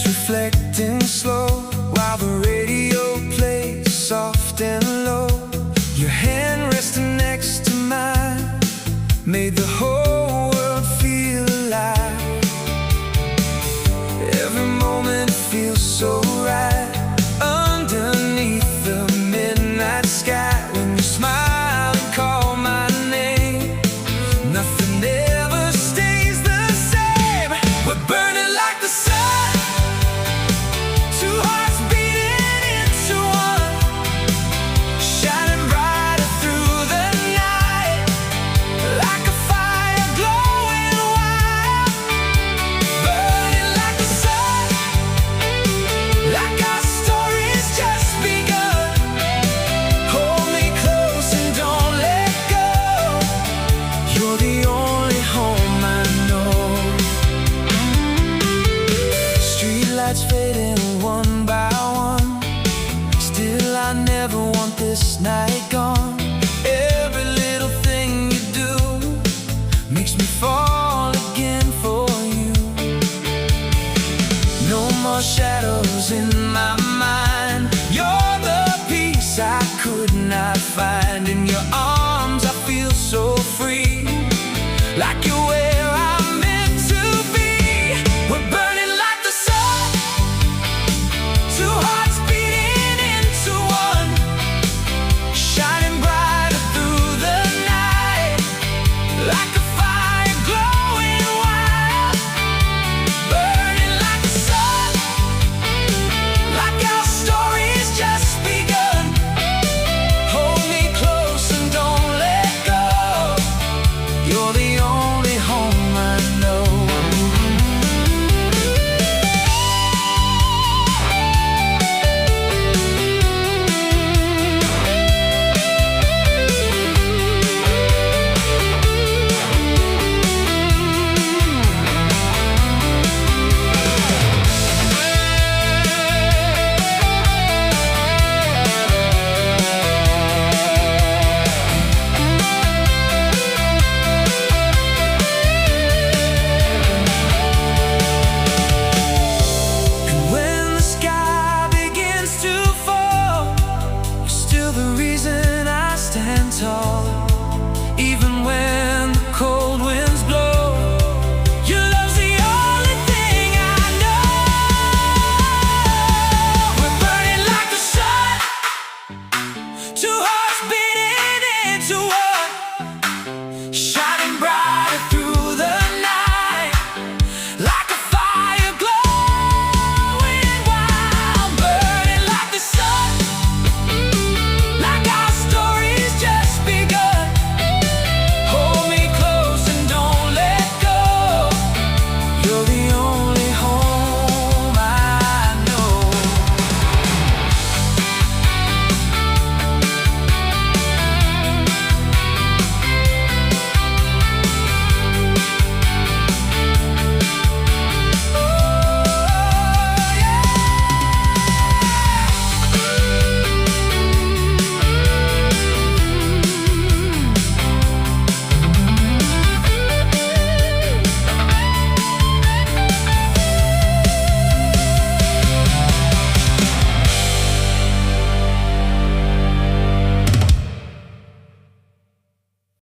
Reflecting slow while the radio plays soft and low. Your hand resting next to mine made the whole world feel alive. Every moment feels so right underneath the midnight sky. When you smile and call my name, nothing ever stays the same. We're burning like the sun. Two hearts beating into one, shining brighter through the night, like a fire glowing wild. Burning like the sun, like our story's just begun. Hold me close and don't let go. You're the only home I know. Streetlights fading one by one, still I never want this night gone. Every little thing you do makes me fall again for you. No more shadows in my mind. You're the peace I could not find. In your arms I feel so free, like you're where I'm meant to be. We're burning like the sun. Two hearts beating into one, shining brighter through the night, like a fire glowing wild. Burning like the sun, like our story's just begun. Hold me close and don't let go. You're the only